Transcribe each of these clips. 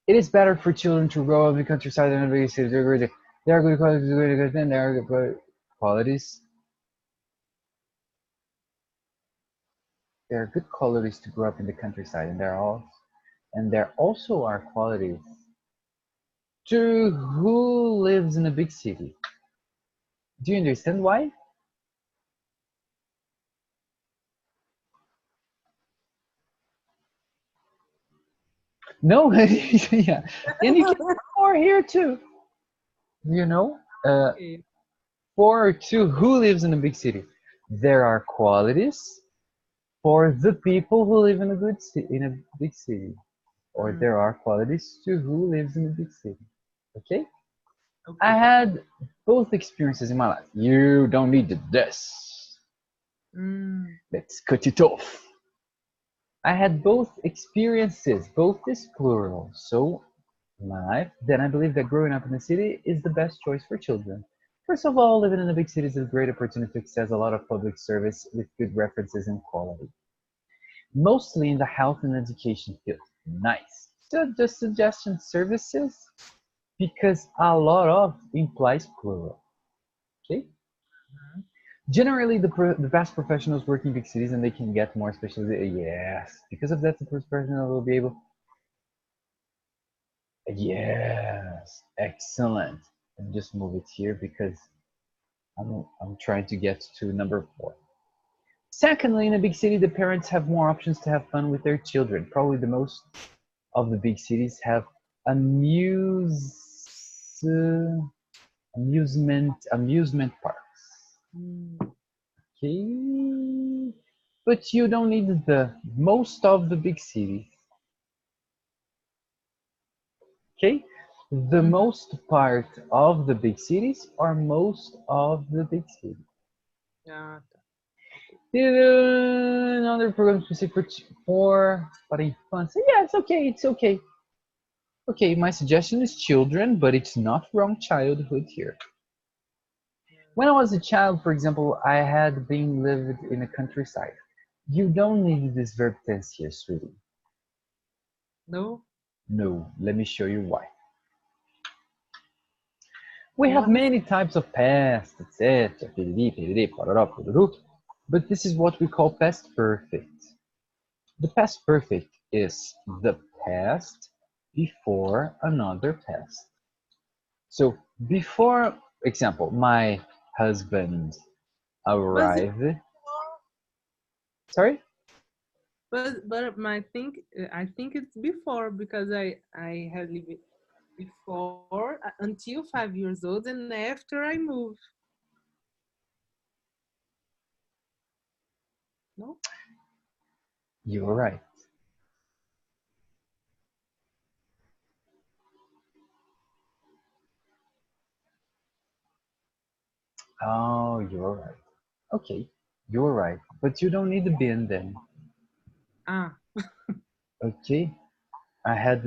It is better for children to grow up in the countryside than in a big city. There are good qualities, there are good qualities. There are good qualities to grow up in the countryside, and there also are qualities to who lives in a big city. Do you understand why? No, yeah, and you can put more here too. You know, Okay. for to who lives in a big city, there are qualities for the people who live in a big city, or Mm, there are qualities to who lives in a big city. Okay, I okay. had both experiences in my life. You don't need this. Mm, Let's cut it off. I had both experiences. Both is plural. So my life, then I believe that growing up in the city is the best choice for children. First of all, living in a big city is a great opportunity to access a lot of public service with good references and quality, mostly in the health and education field. Nice. So the suggestion services, because a lot of implies plural. Okay. Generally, the best professionals work in big cities and they can get more specialized. Yes. Because of that, the professional will be able. Yes. Excellent. And just move it here because I'm trying to get to number 4. Secondly, in a big city, the parents have more options to have fun with their children. Probably the most of the big cities have amuse, amusement parks. mm, Okay, but you don't need the most of the big cities. Okay, the mhm. most part of the big cities are most of the big cities. Ah, tá. Ok. Another program specific for para infância. Yeah, it's okay. It's okay. Okay, my suggestion is children, but it's not wrong childhood here. When I was a child, for example, I had been lived in a countryside. You don't need this verb tense here, sweetie. No? No, let me show you why. We have What? many types of past, etc. But this is what we call past perfect. The past perfect is the past before another past. So before example, my husband But arrived. Sorry? I think it's before because I had lived before until 5 years old and after I moved. No? You're right. Oh, you're right. Okay, you're right. But you don't need the bin then. Ah, Okay? I had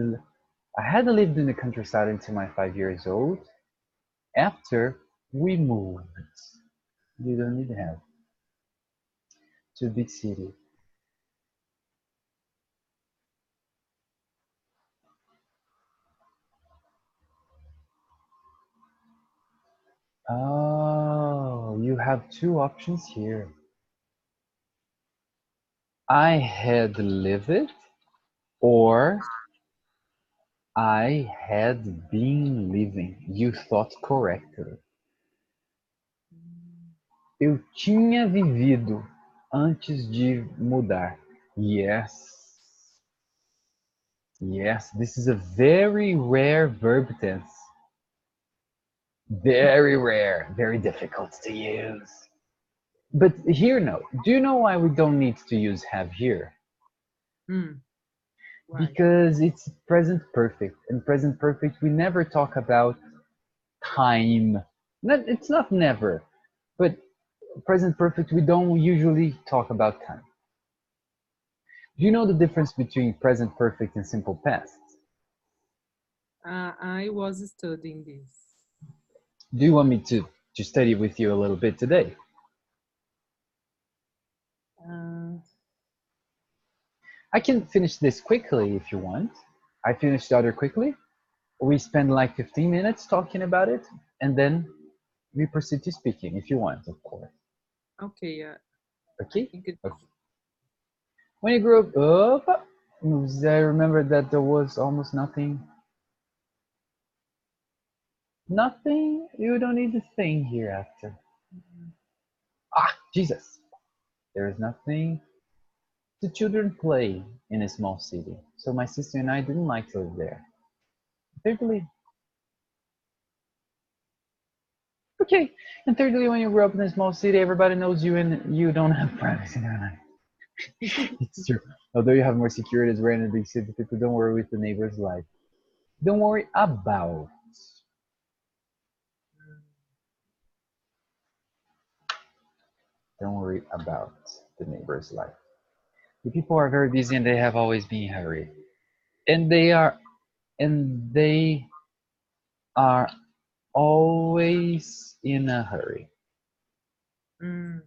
I had lived in the countryside until my 5 years old. After we moved, you don't need to have to a big city. Oh, you have two options here. I had lived or I had been living. You thought correctly. Eu tinha vivido antes de mudar. Yes. Yes, this is a very rare verb tense. Very rare, very difficult to use. But here, no. Do you know why we don't need to use have here? hmm. Why? Because it's present perfect. And present perfect, we never talk about time. It's not never, but present perfect, we don't usually talk about time. Do you know the difference between present perfect and simple past? I was studying this. Do you want me to study with you a little bit today? Uh, I can finish this quickly if you want. I finish the other quickly. We spend like 15 minutes talking about it, and then we proceed to speaking if you want, of course. Okay, yeah, I Okay? think it's Okay. When you grew up, I remember that there was almost nothing. Nothing? You don't need to think here after. Ah, Jesus! There is nothing. The children play in a small city, so my sister and I didn't like to live there. Thirdly, okay. And thirdly, when you grow up in a small city, everybody knows you and you don't have privacy. No, no. It's true. Although you have more security as we're in a big city, people don't worry with the neighbor's life. Don't worry about. Don't worry about the neighbor's life. The people are very busy and they have always been in a hurry. And they are always in a hurry. mm,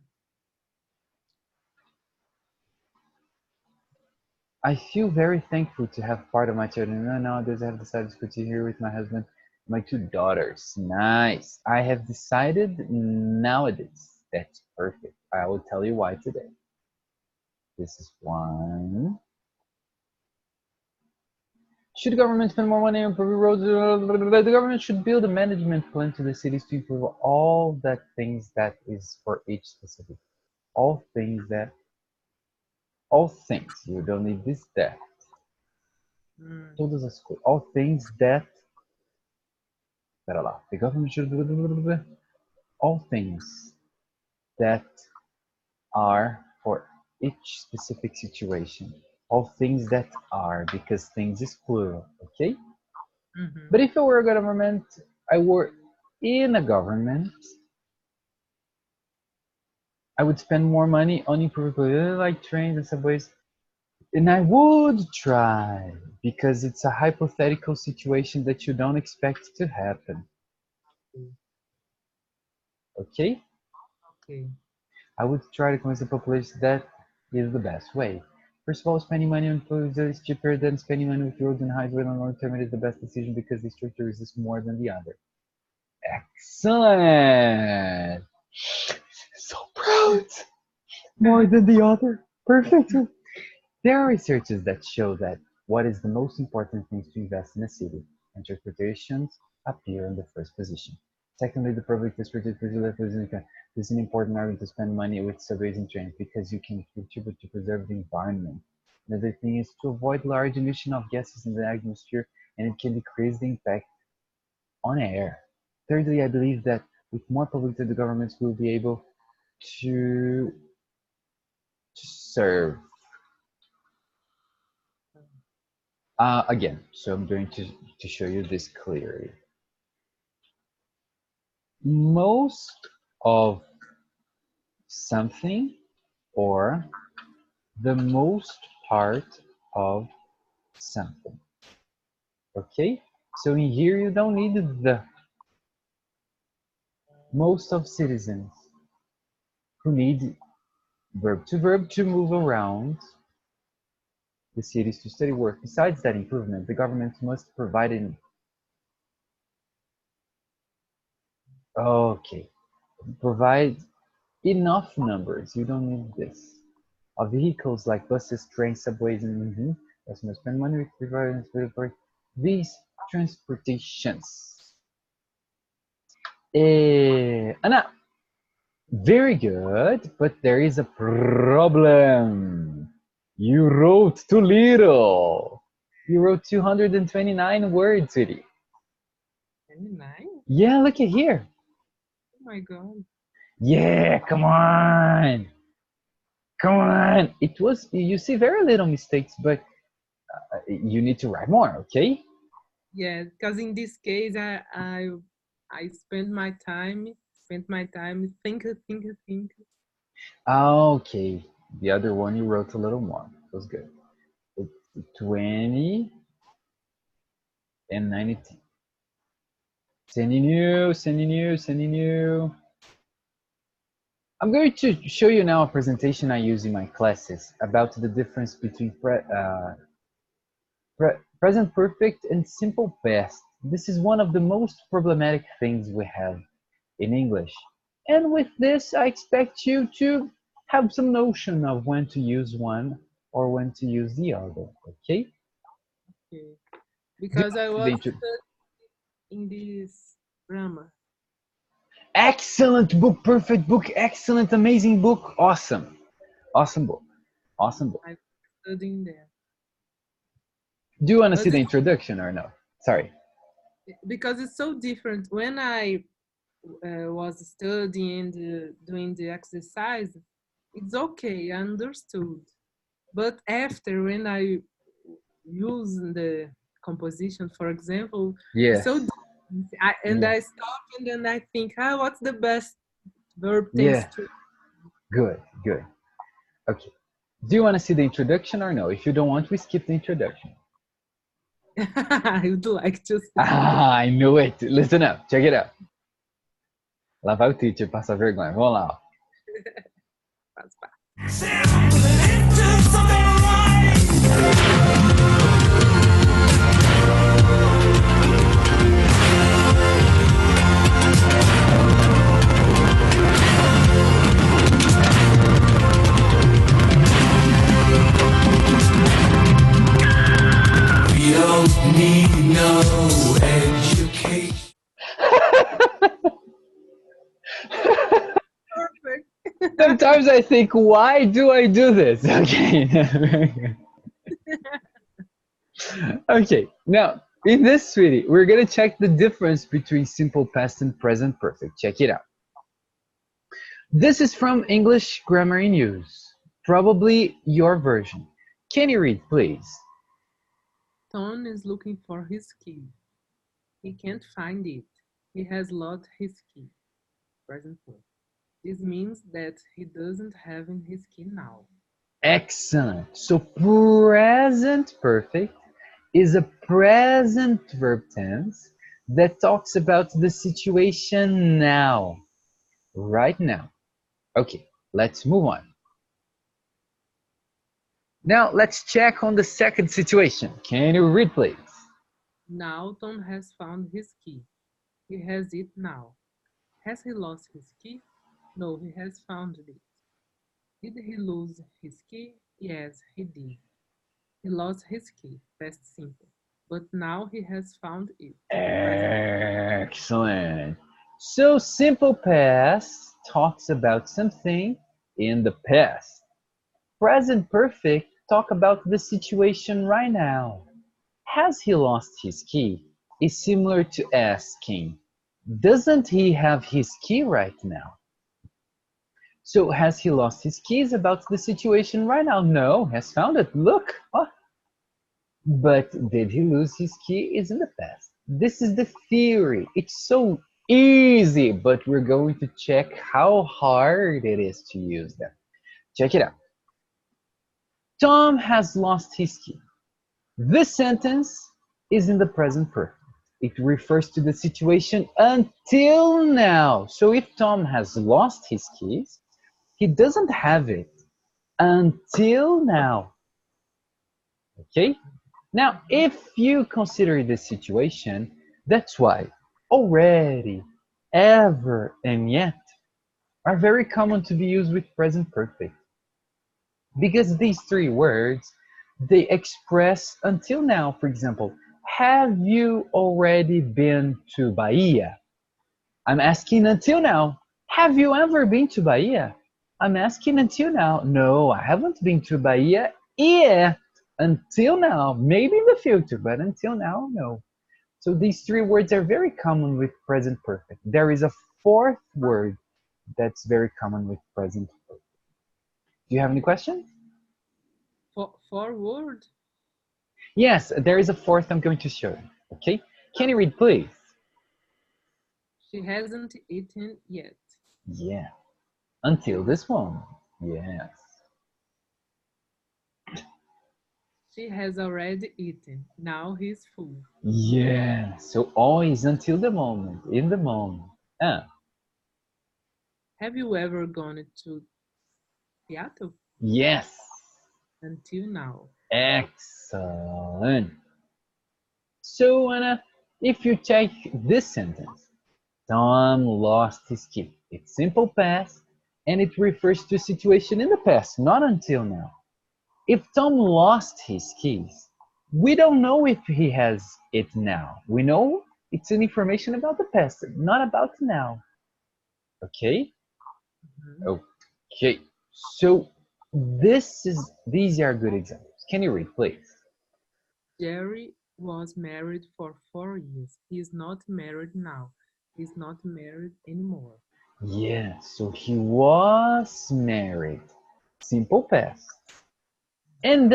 I feel very thankful to have part of my children. Nowadays, I have decided to continue here with my husband, my two daughters. Nice. I have decided nowadays. That's perfect. I will tell you why today. This is one. Should the government spend more money on improving roads? The government should build a management plan to the cities to improve all that things that is for each specific. All things that, all things. You don't need this, that. mm, Todas as coisas. All things that. Pera lá. The government should. All things that are for each specific situation. All things that are, because things is plural, okay? mm-hmm. But if I were a government, I were in a government, I would spend more money on improving like trains and subways. And I would try, because it's a hypothetical situation that you don't expect to happen. Okay? Okay. I would try to convince the population that is the best way. First of all, spending money on food is cheaper than spending money with roads and highways on long term. It is the best decision because the structure resists more than the other. Excellent! So proud! More than the other. Perfect. There are researches that show that what is the most important things to invest in a city, and transportations appear in the first position. Secondly, the public transportation is an important argument to spend money with subways and trains because you can contribute to preserve the environment. Another thing is to avoid large emission of gases in the atmosphere, and it can decrease the impact on air. Thirdly, I believe that with more public the governments will be able to, to serve. Again, so I'm going to show you this clearly. Most of something or the most part of something. Okay? So in here you don't need the. Most of citizens who need verb to move around the cities to study work. Besides that improvement, the government must provide an. Okay. Provide enough numbers. You don't need this. Of vehicles like buses, trains, subways, and customers spend money with providers for these transportations. Anna, very good, but there is a problem. You wrote too little. You wrote 229 words, sweetie. 29? Yeah, look at here. Oh my god. Yeah, come on. Come on. It was, you see very little mistakes, but you need to write more, okay? Yeah, because in this case, I spent my time think. Okay. The other one you wrote a little more. It was good. It's 20 and 19. Sending you. I'm going to show you now a presentation I use in my classes about the difference between Present perfect and simple past. This is one of the most problematic things we have in English. And with this, I expect you to have some notion of when to use one or when to use the other. Okay? Okay. Do you Because want I to see the was intro? in this grammar. Excellent book, perfect book, excellent, amazing book, awesome, awesome book, awesome book. I studying there. Do you want to see But the it's introduction or no? Sorry. because it's so different. When I was studying doing the exercise, it's okay, I understood. But after when I use the composition, for example, it's so Yes. different. And Yeah. I stop and then I think, what's the best verb tense Yeah. to Good. Good. Okay. Do you want to see the introduction or no? If you don't want, we skip the introduction. I would like to see. Ah, I knew it. Listen up. Check it out. Lá vai o teacher passar vergonha. Vamos lá. Ó. Faz parte. We don't need no education. Perfect. Sometimes I think, why do I do this? Okay. Okay. Now, in this, sweetie, we're going to check the difference between simple past and present perfect. Check it out. This is from English Grammar in Use, probably your version. Can you read, please? Tom is looking for his key. He can't find it. He has lost his key. Present perfect. This means that he doesn't have his key now. Excellent. So present perfect is a present verb tense that talks about the situation now, right now. Okay, let's move on. Now let's check on the second situation. Can you read, please? Now Tom has found his key. He has it now. Has he lost his key? No, he has found it. Did he lose his key? Yes, he did. He lost his key. Past simple. But now he has found it. Present. Excellent. So simple past talks about something in the past. Present perfect talk about the situation right now. Has he lost his key is similar to asking, doesn't he have his key right now? So has he lost his keys about the situation right now? No, has found it. Look. Oh. But did he lose his key is in the past. This is the theory. It's so easy, but we're going to check how hard it is to use them. Check it out. Tom has lost his key. This sentence is in the present perfect. It refers to the situation until now. So if Tom has lost his keys, he doesn't have it until now. Okay? Now, if you consider this situation, that's why already, ever, and yet are very common to be used with present perfect. Because these three words, they express until now. For example, have you already been to Bahia? I'm asking until now. Have you ever been to Bahia? I'm asking until now. No, I haven't been to Bahia yet. Until now, maybe in the future, but until now, no. So these three words are very common with present perfect. There is a fourth word that's very common with present perfect. Do you have any questions? Forward. Yes, there is a fourth I'm going to show you. Okay? Can you read, please? She hasn't eaten yet. Yeah. Until this moment. Yes. She has already eaten. Now he's full. Yeah. So always until the moment, in the moment. Ah, Have you ever gone to Seattle? yes. Until now. Excellent. So, Anna, if you take this sentence, Tom lost his key. It's simple past, and it refers to a situation in the past, not until now. If Tom lost his keys, we don't know if he has it now. We know it's an information about the past, not about now. Okay? Mhm. Okay. So these are good examples. Can you read, please? Jerry was married for 4 years. He is not married now. He is not married anymore. Yeah, so he was married. Simple past. And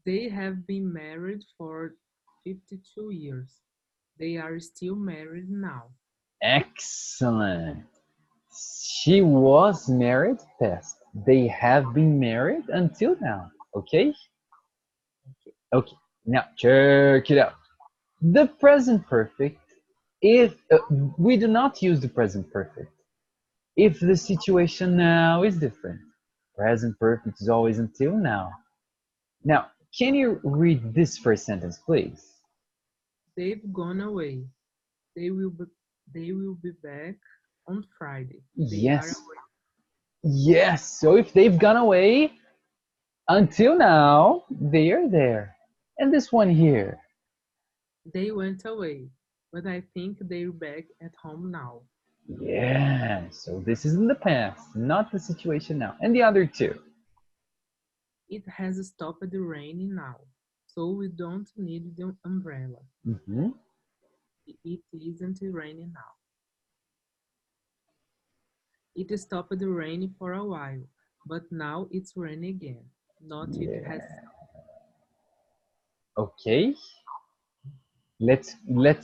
They have been married for 52 years. They are still married now. excellent. She was married past. They have been married until now. Okay? Okay. Okay. Now check it out. The present perfect, if we do not use the present perfect, if the situation now is different. Present perfect is always until now. Now, can you read this first sentence, please? They've gone away. They will be they will be back on Friday. They are Yes. away. Yes. So if they've gone away until now, they are there. And this one here. They went away, but I think they're back at home now. Yeah. So this is in the past, not the situation now. And the other two. It has stopped raining now, so we don't need the umbrella. Mhm. It isn't raining now. It stopped raining for a while, but now it's raining again. Not it has Yeah. Okay. Let's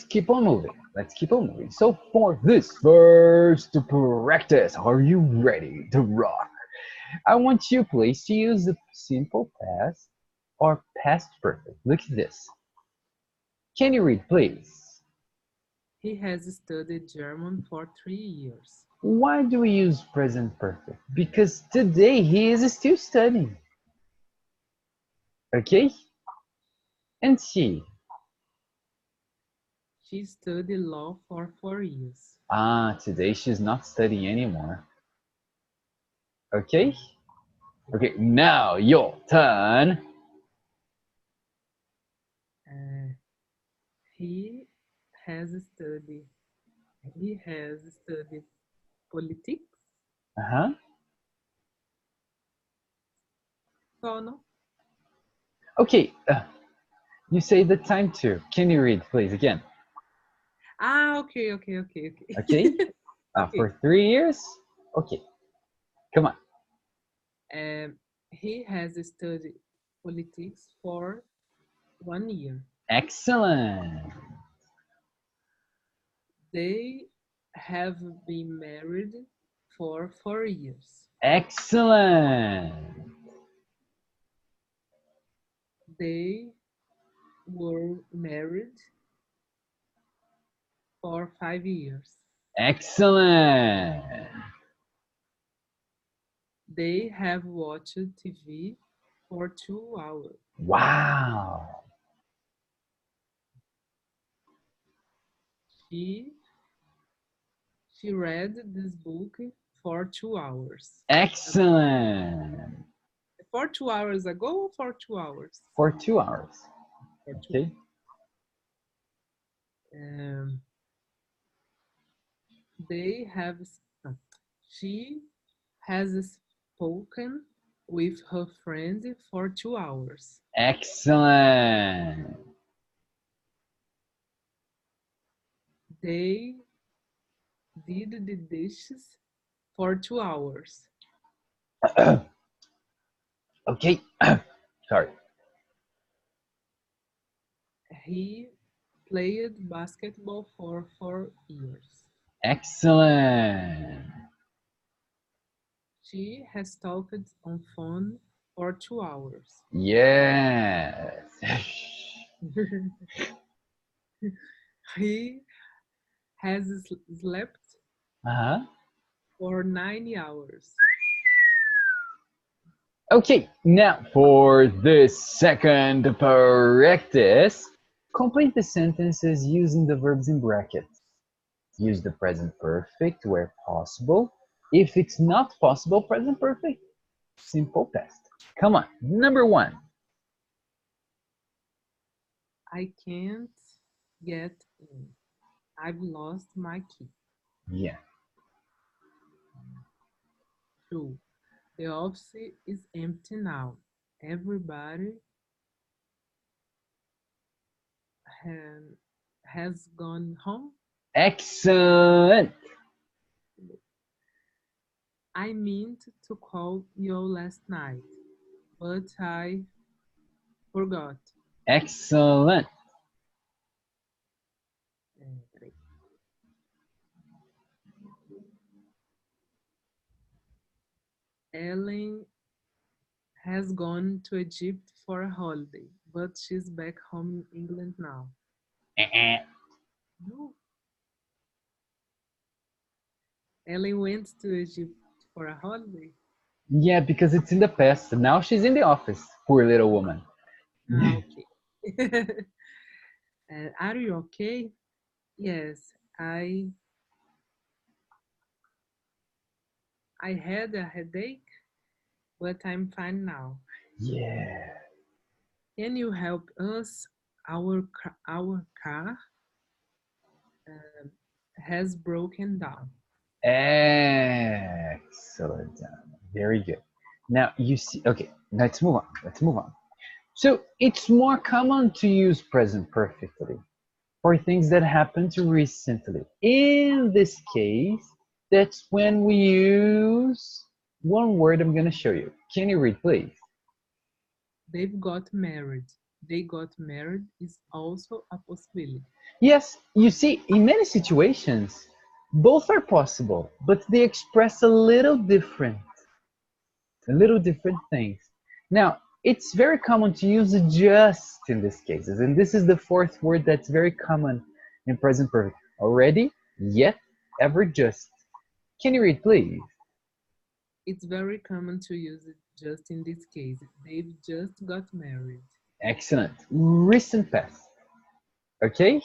keep on moving. Let's keep on moving. So for this first practice, are you ready to rock? I want you, please, to use the simple past or past perfect. Look at this. Can you read, please? He has studied German for 3 years. Why do we use present perfect? Because today he is still studying. Okay? And she. She studied law for 4 years. Today she's not studying anymore. Okay? Okay, now your turn. Uh, he has studied he has studied politics. Uh-huh. So no. Okay, you say the time too. Can you read, please, again? Okay. Okay? Okay. For 3 years? Okay, come on. Um, he has studied politics for 1 year. Excellent. They have been married for 4 years. Excellent. They were married for 5 years. Excellent. They have watched TV for 2 hours. Wow. She she read this book for 2 hours. Excellent. For 2 hours ago, for 2 hours. For 2 hours. For two. Okay. Um, they have. No, she has spoken with her friend for 2 hours. Excellent. They did the dishes for 2 hours. Okay. Sorry. He played basketball for 4 years. Excellent. She has talked on phone for 2 hours. Yes. He has slept Uh-huh. for 9 hours. Okay, now for the second practice, complete the sentences using the verbs in brackets. Use the present perfect where possible. If it's not possible, present perfect, simple past. Come on, number one. I can't get in. I've lost my key. Yeah, True. The office is empty now. Everybody ha- has gone home. excellent. I meant to call you last night, but I forgot. Excellent. Peraí. Ellen has gone to Egypt for a holiday, but she's back home in England now. Eh-eh. No, Ellen went to Egypt for a holiday. Yeah, because it's in the past. Now she's in the office. Poor little woman. Ah, okay. Are you okay? Yes, I had a headache, but I'm fine now. Yeah. Can you help us? Our car um, has broken down. Excellent. Very good. Now you see, okay, let's move on. Let's move on. So it's more common to use present perfectly for things that happened recently. In this case, that's when we use one word I'm going to show you. Can you read, please? They've got married. They got married is also a possibility. Yes, you see, in many situations, both are possible, but they express a little different things. Now, it's very common to use just in these cases, and this is the fourth word that's very common in present perfect. Already, yet, ever, just. Can you read, please? It's very common to use it just in this case. They've just got married. Excellent. Recent past. Okay?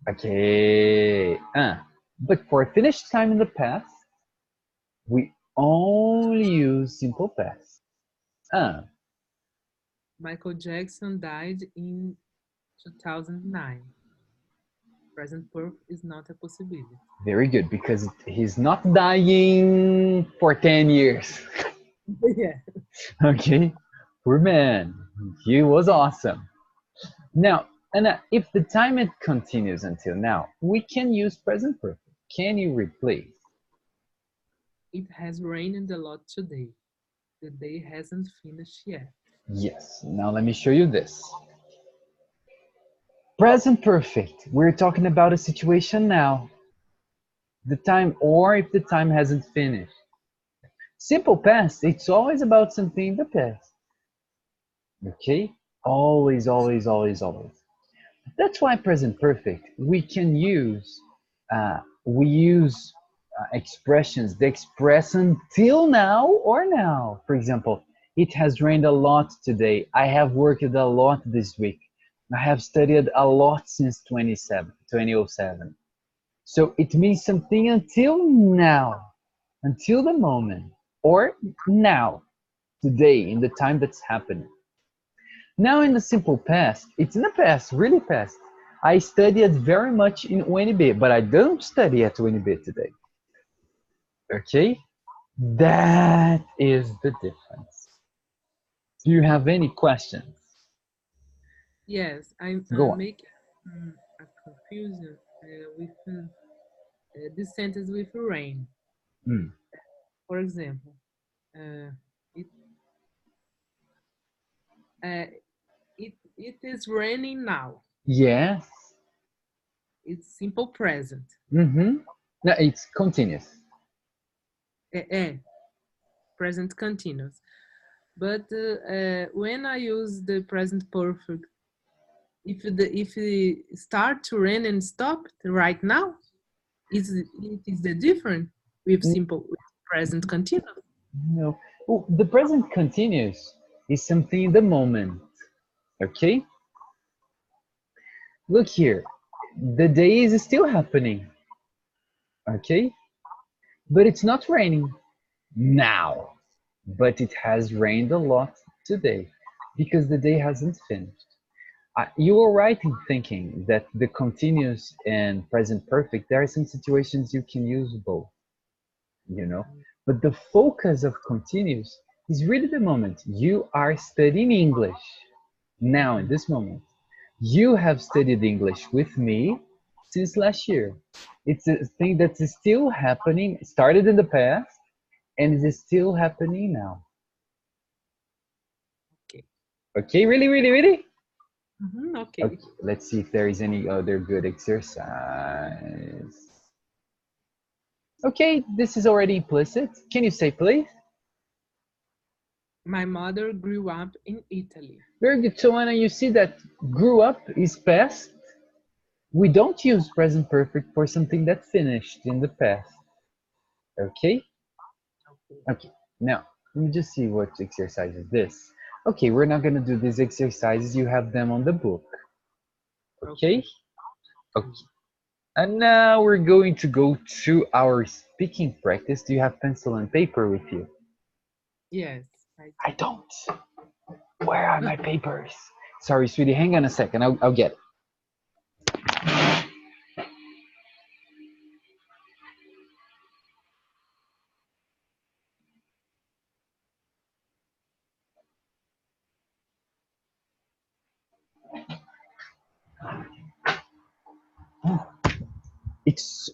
Okay. But for finished time in the past, we only use simple past. Ah, Michael Jackson died in 2009. Present perfect is not a possibility. very good, because he's not dying for 10 years. Yeah. Okay? Poor man. He was awesome. Now, Anna, if the time it continues until now, we can use present perfect. Can you replace? It has rained a lot today. The day hasn't finished yet. Yes. Now let me show you this. Present perfect. We're talking about a situation now. The time, or if the time hasn't finished. Simple past, it's always about something in the past. Okay? Always, always, always, always. That's why present perfect, we use expressions that express until now or now. For example, it has rained a lot today. I have worked a lot this week. I have studied a lot since 2007. So it means something until now, until the moment, or now, today, in the time that's happening. Now in the simple past, it's in the past, really past. I studied very much in UNB, but I don't study at UNB today. Okay? That is the difference. Do you have any questions? Yes, I Go on. make a confusion with this sentence with rain. Mm. For example, uh, it, uh, it is raining now. Yes. It's simple present. Mm-hmm. No, it's continuous. É, present continuous. But when I use the present perfect, if it start to rain and stop right now, it is the different with N- simple with present continuous. No. Oh, the present continuous is something in the moment. Okay? Look here. The day is still happening. Okay? But it's not raining now. But it has rained a lot today because the day hasn't finished. You were right in thinking that the continuous and present perfect, there are some situations you can use both, you know. But the focus of continuous is really the moment you are studying English. Now, in this moment, you have studied English with me since last year. It's a thing that is still happening, started in the past, and it is still happening now. Okay. Okay, really, really, really? Okay. Okay, let's see if there is any other good exercise. Okay, this is already implicit. Can you say please? My mother grew up in Italy. Very good. So Anna, you see that grew up is past. We don't use present perfect for something that finished in the past. Okay? Okay. Okay. Now, let me just see what exercise is this. Okay, we're not gonna do these exercises. You have them on the book. Okay? Okay. Okay. And now we're going to go to our speaking practice. Do you have pencil and paper with you? Yes, I I don't. Where are my papers? Sorry, sweetie. Hang on a second. I'll get it.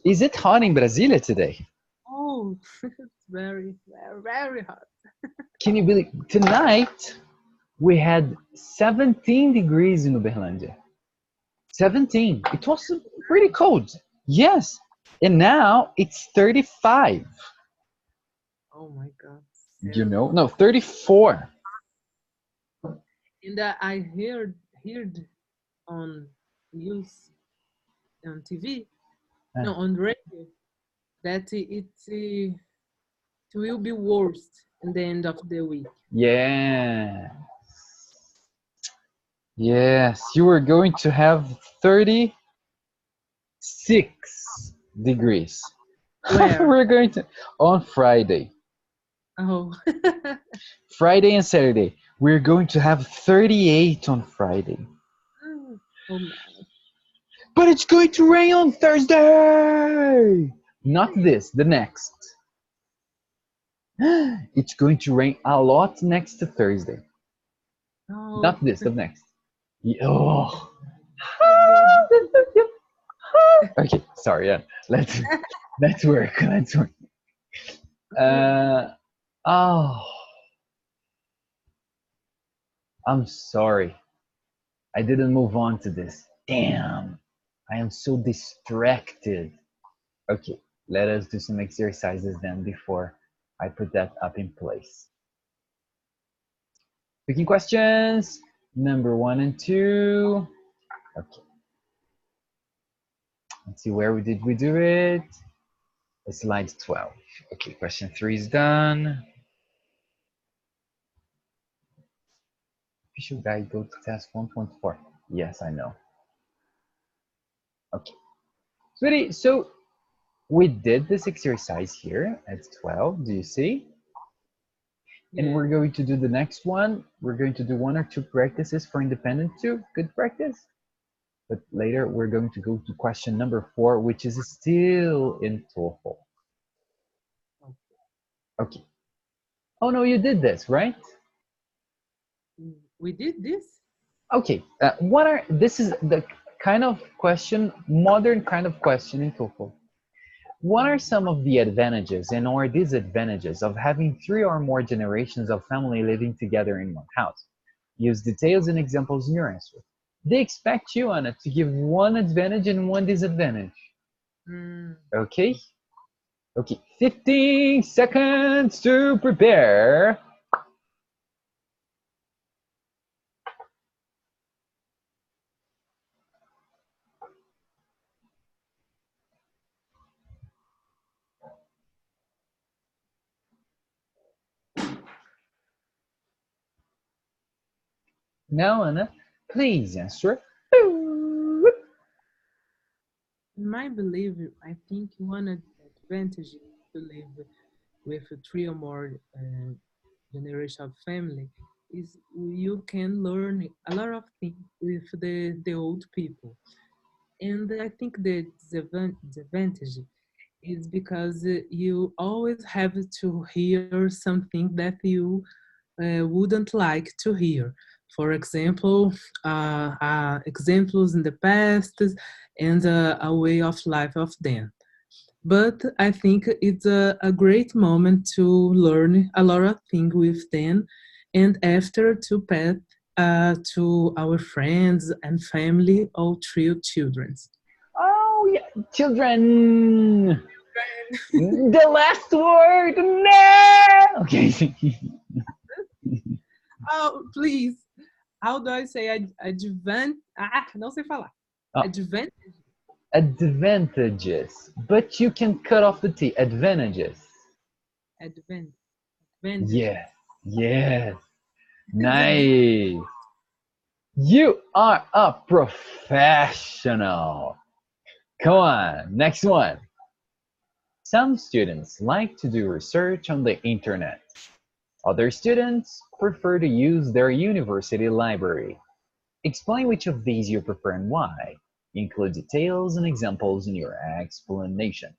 Is it hot in Brasilia today? Oh, it's very, very, very hot. Can you believe tonight we had 17 degrees in Uberlândia. 17. It was pretty cold. Yes. And now it's 35. Oh my God, You terrible. know? No, 34. And I heard on news on TV, no, Uh, on radio, that it will be worse in the end of the week. yeah. Yes, you are going to have 36 degrees. Where? We're going to on Friday. Oh, Friday and Saturday. We're going to have 38 on Friday. oh my. But it's going to rain on Thursday. Not this, the next. It's going to rain a lot next to Thursday. Oh, Not this, the next. Oh. oh my. Okay, sorry. Yeah, let's let's work. Let's work. Oh, Uh, oh, I'm sorry. I didn't move on to this. Damn, I am so distracted. Okay, let us do some exercises then before I put that up in place. Picking questions, number 1 and 2. Okay, let's see where we do it. Slide 12. Okay, question 3 is done. Official guide, go to task 1.4. Yes, I know. Okay, sweetie, so we did this exercise here at 12. Do you see? And yeah. we're going to do the next one. We're going to do 1 or 2 practices for independent too. Good practice. But later we're going to go to question number 4, which is still in TOEFL. Okay. Oh no, you did this, right? We did this? Okay. This is the kind of question, modern kind of question in TOEFL. What are some of the advantages and or disadvantages of having 3 or more generations of family living together in one house? Use details and examples in your answer. They expect you, Anna, to give one advantage and one disadvantage. Mm, Okay? Okay, 15 seconds to prepare. Now, Anna, please answer. In my belief, I think one advantage to live with three or more generation of family is you can learn a lot of things with the old people. And I think the disadvantage is because you always have to hear something that you wouldn't like to hear. For example, examples in the past and a way of life of them. But I think it's a great moment to learn a lot of things with them and after to pass to our friends and family or three children. Oh, yeah, children. The last word. No. Okay. Oh, please. How do I say advent? Não sei falar. Oh, Advent? advantages, but you can cut off the T. Advantages. Advent. Advantage. Yes. Yes. It's a big. Nice. You are a professional. Come on, next one. Some students like to do research on the internet. Other students prefer to use their university library. Explain which of these you prefer and why. Include details and examples in your explanation.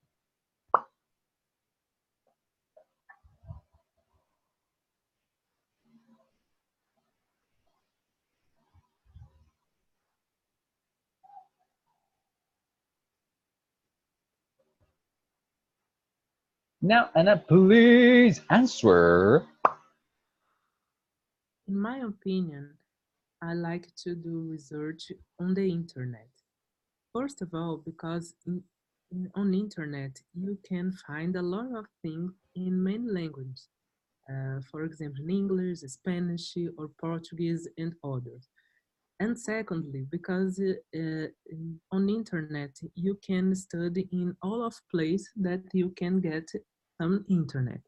Now, Anna, please answer. In my opinion, I like to do research on the internet. First of all, because on internet you can find a lot of things in many languages. For example, in English, Spanish, or Portuguese, and others. And secondly, because on internet you can study in all of place that you can get some internet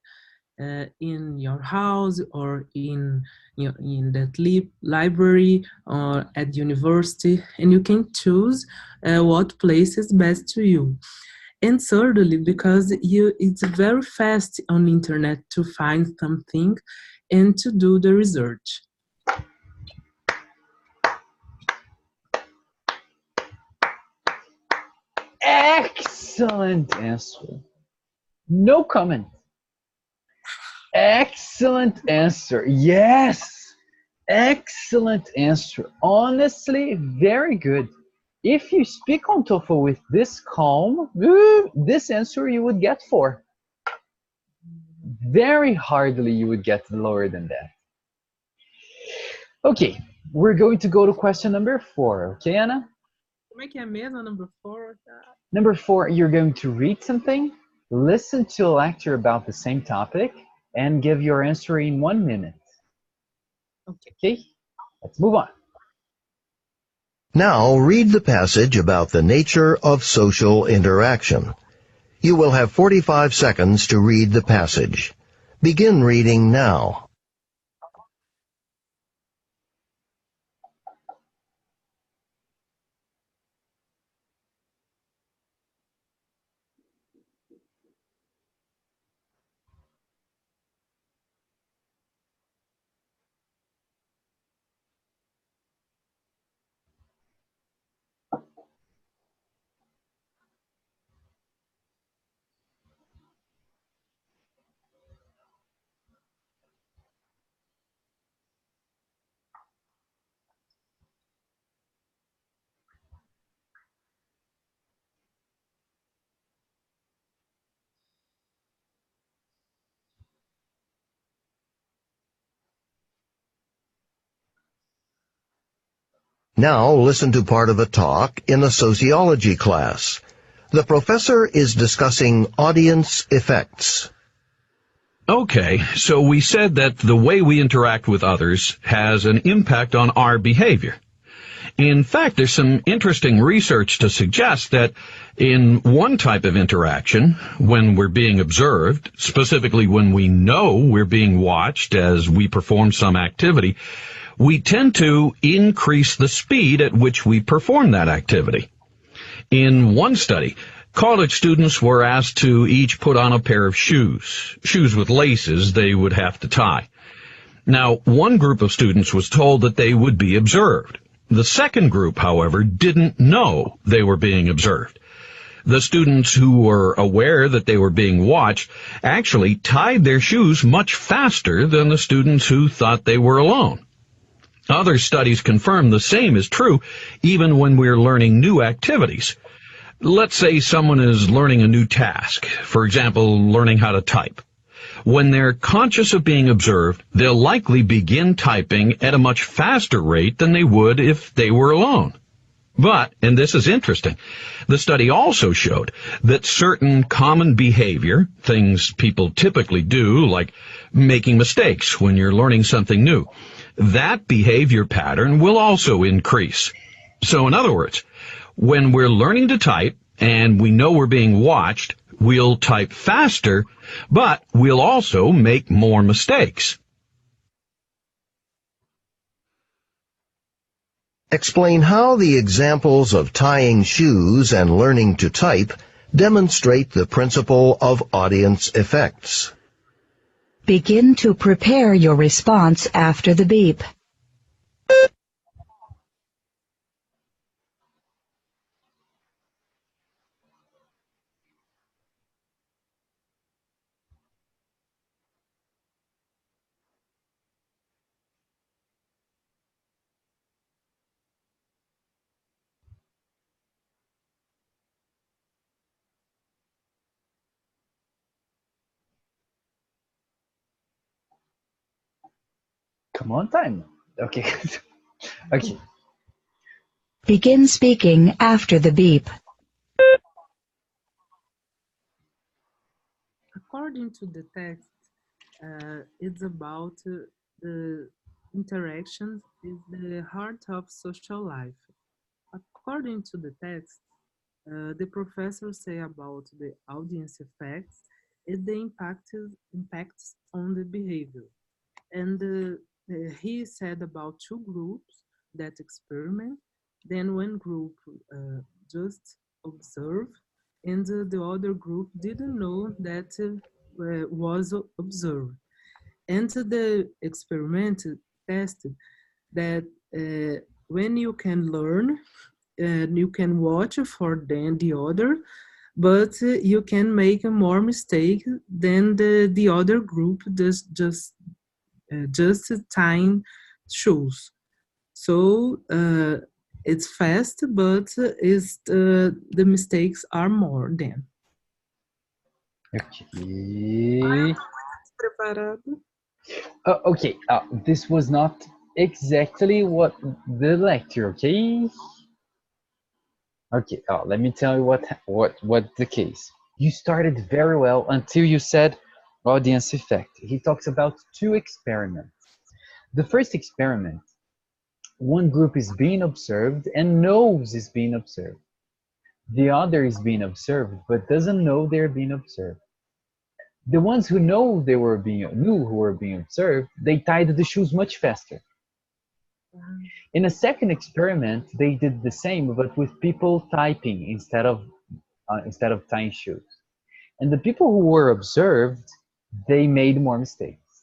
in your house or in that library or at university, and you can choose what place is best to you. And thirdly, because it's very fast on internet to find something and to do the research. Excellent answer. No comment. Excellent answer. Yes. Excellent answer. Honestly, very good. If you speak on TOEFL with this calm, this answer you would get 4. Very hardly you would get lower than that. Okay, we're going to go to question number 4. Okay, Anna? Como é que é mesmo, number 4? Number 4, you're going to read something, listen to a lecture about the same topic, and give your answer in 1 minute. Okay, let's move on. Now read the passage about the nature of social interaction. You will have 45 seconds to read the passage. Begin reading now. Now listen to part of a talk in a sociology class. The professor is discussing audience effects. Okay, so we said that the way we interact with others has an impact on our behavior. In fact, there's some interesting research to suggest that in one type of interaction, when we're being observed, specifically when we know we're being watched as we perform some activity, we tend to increase the speed at which we perform that activity. In one study, college students were asked to each put on a pair of shoes with laces they would have to tie. Now, one group of students was told that they would be observed. The second group, however, didn't know they were being observed. The students who were aware that they were being watched actually tied their shoes much faster than the students who thought they were alone. Other studies confirm the same is true even when we're learning new activities. Let's say someone is learning a new task, for example, learning how to type. When they're conscious of being observed, they'll likely begin typing at a much faster rate than they would if they were alone. But, and this is interesting, the study also showed that certain common behavior, things people typically do, like making mistakes when you're learning something new, that behavior pattern will also increase. So in other words, when we're learning to type and we know we're being watched, we'll type faster, but we'll also make more mistakes. Explain how the examples of tying shoes and learning to type demonstrate the principle of audience effects. Begin to prepare your response after the beep. Come on, time. Okay. Okay. Begin speaking after the beep. According to the text, it's about the interactions is the heart of social life. According to the text, the professor say about the audience effects is the impacts on the behavior. And he said about two groups that experiment. Then one group just observe, and the other group didn't know that was observed. And the experiment tested that when you can learn, you can watch for then the other, but you can make a more mistake than the other group does just tying shoes. So it's fast, but is the mistakes are more then. Okay. Preparado? Okay. This was not exactly what the lecture. Okay. Okay. Let me tell you what the case. You started very well until you said audience effect. He talks about two experiments. The first experiment, one group is being observed and knows is being observed. The other is being observed but doesn't know they're being observed. The ones who knew who were being observed, they tied the shoes much faster. In a second experiment, they did the same but with people typing instead of tying shoes. And the people who were observed, they made more mistakes.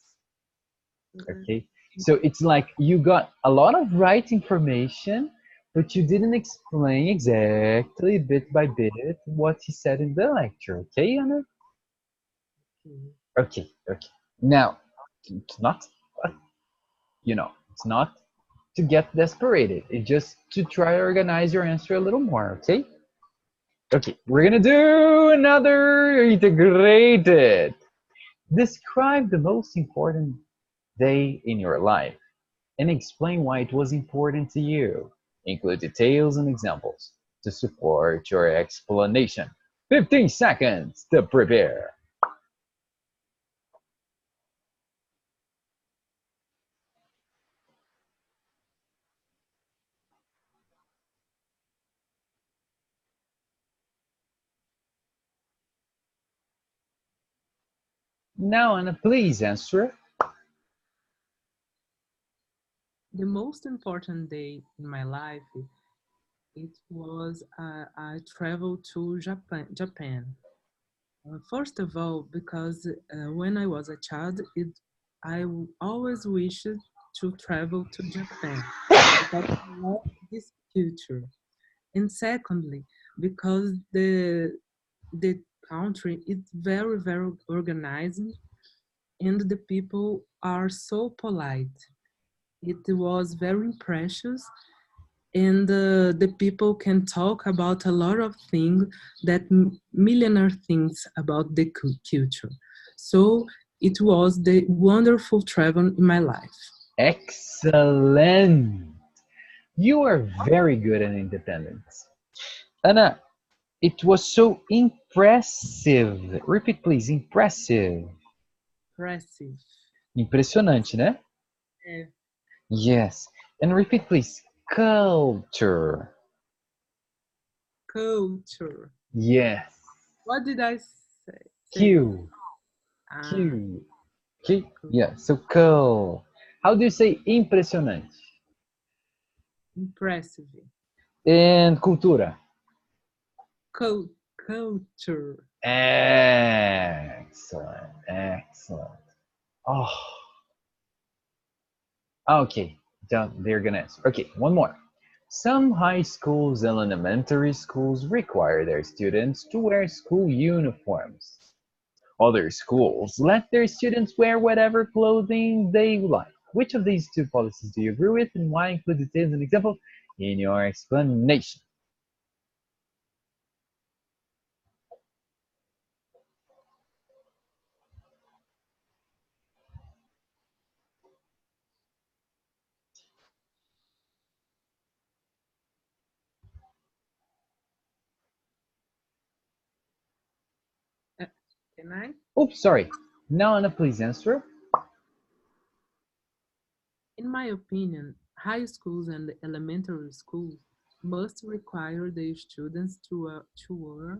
Okay, so it's like you got a lot of right information, but you didn't explain exactly bit by bit what he said in the lecture. Okay, Anna? Okay. Now, it's not, it's not to get desperated. It's just to try to organize your answer a little more. Okay. Okay, we're gonna do another integrated. Describe the most important day in your life and explain why it was important to you. Include details and examples to support your explanation. 15 seconds to prepare. Now, Anna, please answer. The most important day in my life, it was I traveled to Japan. First of all, because when I was a child, always wished to travel to Japan because I love this culture. And secondly, because the country is very organized and the people are so polite. It was very precious, and the people can talk about a lot of things that millionaire things about the culture. So it was the wonderful travel in my life. Excellent. You are very good at independence. Anna, it was so impressive. Repeat, please. Impressive. Impressive. Impressionante, né? Eh, Yes. And repeat, please. Culture. Culture. Yes. What did I say? Q. Ah, Q. Q. cu- Yeah. So cul. How do you say impressionante? impressive. And cultura. Culture. Excellent. Excellent. Oh, okay. They're gonna answer. Okay, one more. Some high schools and elementary schools require their students to wear school uniforms. Other schools let their students wear whatever clothing they like. Which of these two policies do you agree with, and why include it as an example in your explanation? Uh, Can I? Oops, sorry. Now, Anna, please answer. In my opinion, high schools and elementary schools must require their students to wear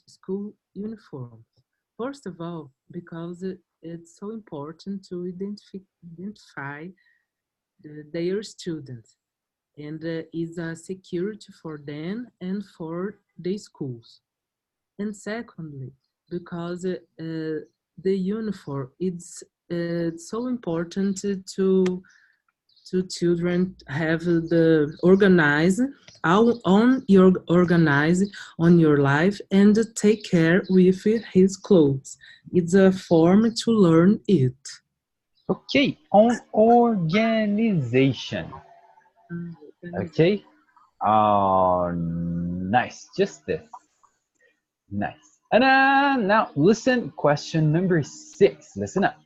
school uniforms. First of all, because it's so important to identify their students, and is a security for them and for the schools. And secondly, because the uniform is so important to children have the organize on your organize on your life and take care with his clothes. It's a form to learn it. Okay, on organization. Organization. Okay. Oh, nice. Just this. Nice. And now listen, question number 6. Listen up.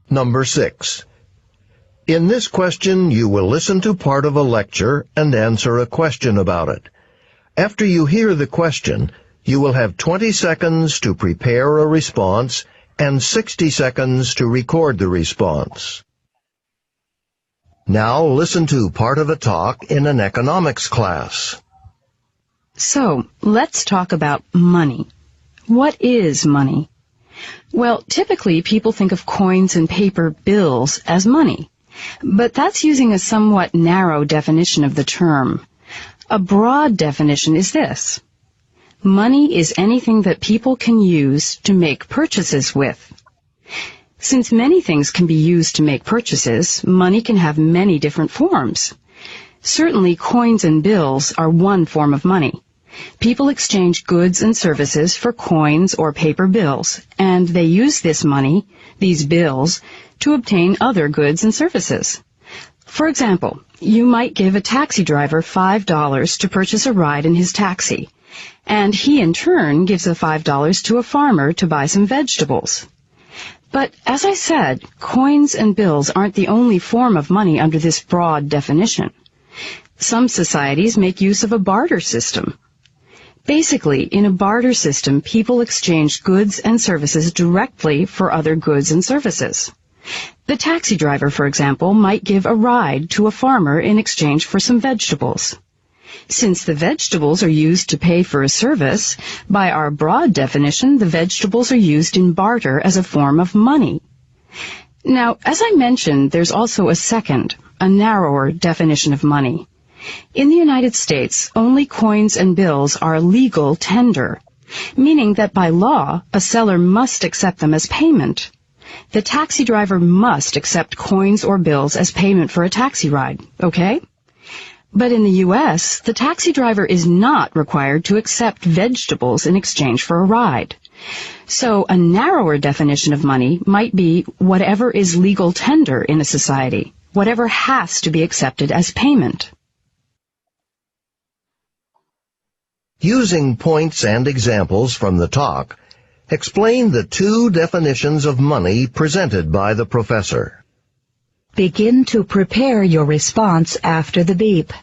Number 6. In this question, you will listen to part of a lecture and answer a question about it. After you hear the question, you will have 20 seconds to prepare a response and 60 seconds to record the response. Now listen to part of a talk in an economics class. So, let's talk about money. What is money? Well, typically people think of coins and paper bills as money, but that's using a somewhat narrow definition of the term. A broad definition is this: money is anything that people can use to make purchases with. Since many things can be used to make purchases, money can have many different forms. Certainly, coins and bills are one form of money. People exchange goods and services for coins or paper bills, and they use this money, these bills, to obtain other goods and services. For example, you might give a taxi driver $5 to purchase a ride in his taxi, and he in turn gives the $5 to a farmer to buy some vegetables. But as I said, coins and bills aren't the only form of money under this broad definition. Some societies make use of a barter system. Basically, in a barter system, people exchange goods and services directly for other goods and services. The taxi driver, for example, might give a ride to a farmer in exchange for some vegetables. Since the vegetables are used to pay for a service, by our broad definition, the vegetables are used in barter as a form of money. Now, as I mentioned, there's also a second, a narrower definition of money. In the United States, only coins and bills are legal tender, meaning that by law, a seller must accept them as payment. The taxi driver must accept coins or bills as payment for a taxi ride, okay? But in the U.S., the taxi driver is not required to accept vegetables in exchange for a ride. So a narrower definition of money might be whatever is legal tender in a society, whatever has to be accepted as payment. Using points and examples from the talk, explain the two definitions of money presented by the professor. Begin to prepare your response after the beep.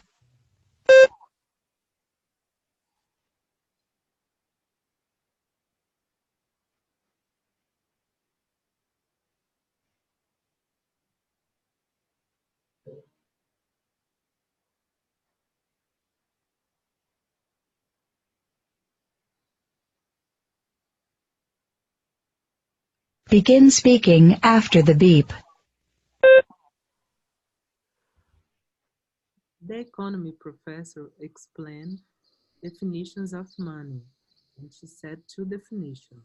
Begin speaking after the beep. The economy professor explained definitions of money, and she said two definitions.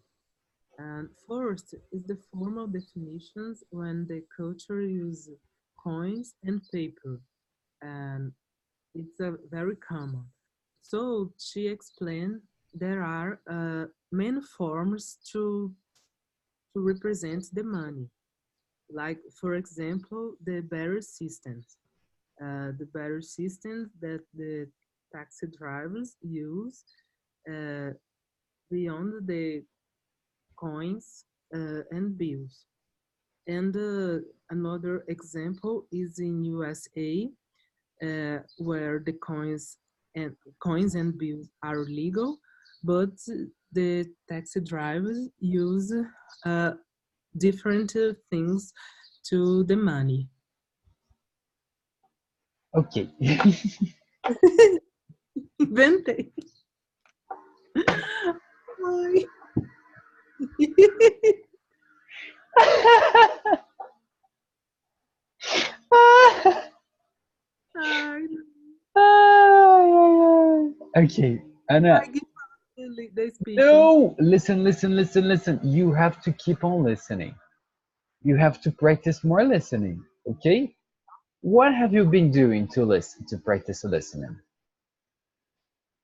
And first is the formal definitions when the culture uses coins and paper, and it's a very common. So she explained there are many forms to represent the money, like for example the barter systems. The barter systems that the taxi drivers use uh, beyond the coins and bills. And another example is in USA, where the coins and bills are legal, but the taxi drivers use uh, different things to the money. Okay. Inventei. Ai. Ai, Okay, Anna. I give the speaking. No, listen. You have to keep on listening. You have to practice more listening. Okay? What have you been doing to listen, to practice listening?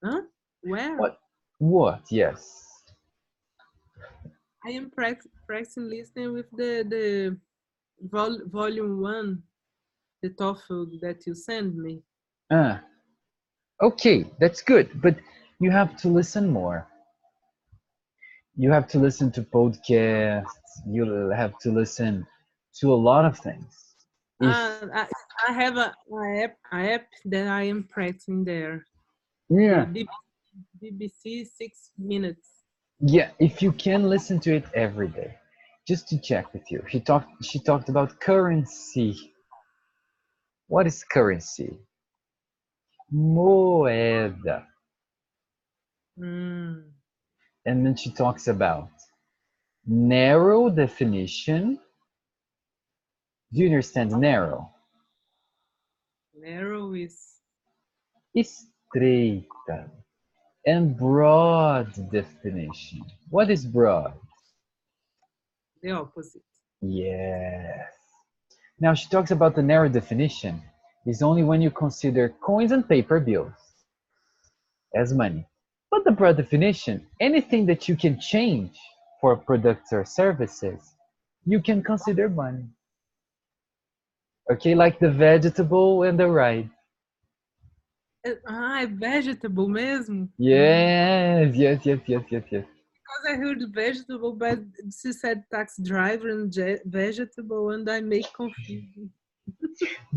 Huh? Where? What? What? Yes. I am practicing listening with the volume one, the TOEFL that you send me. Ah, okay, that's good, but you have to listen more. You have to listen to podcasts. You have to listen to a lot of things. If I have a app that I am practicing there. The yeah, BBC 6 minutes. yeah, if you can listen to it every day, just to check with you. She talked about currency. What is currency? Moeda. Mm, And then she talks about narrow definition. Do you understand narrow? narrow is Estreita. And broad definition. What is broad? the opposite. Yes. Now she talks about the narrow definition is only when you consider coins and paper bills as money. But the broad definition, anything that you can change for products or services, you can consider money. Okay, like the vegetable and the ride. É vegetable mesmo? Yes. Because I heard vegetable, but she said taxi driver and vegetable, and I make confusion.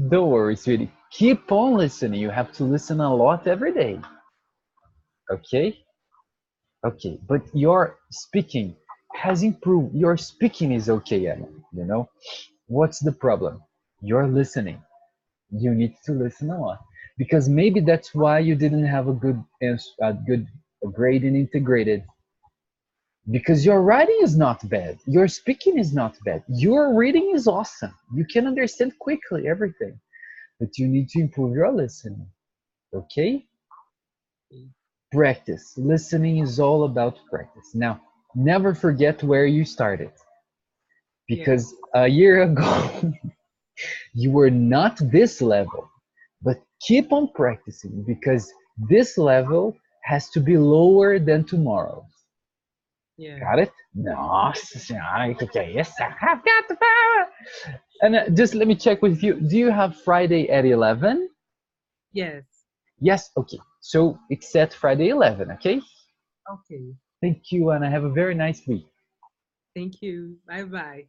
Don't worry, sweetie. Keep on listening. You have to listen a lot every day. Okay? Okay, but your speaking has improved. Your speaking is okay, Ellen. You know? What's the problem? You're listening. You need to listen a lot. Because maybe that's why you didn't have a good grade in integrated. Because your writing is not bad, your speaking is not bad, your reading is awesome. You can understand quickly everything, but you need to improve your listening. Okay? Practice. Listening is all about practice. Now, never forget where you started. Yes. Because a year ago, you were not this level. But keep on practicing because this level has to be lower than tomorrow's. Yeah. Got it? Nossa senhora, o que é isso? I've got the power! And just let me check with you. Do you have Friday at 11? Yes. Yes, okay. So it's set Friday 11, okay? Okay. Thank you, and I have a very nice week. Thank you. Bye bye.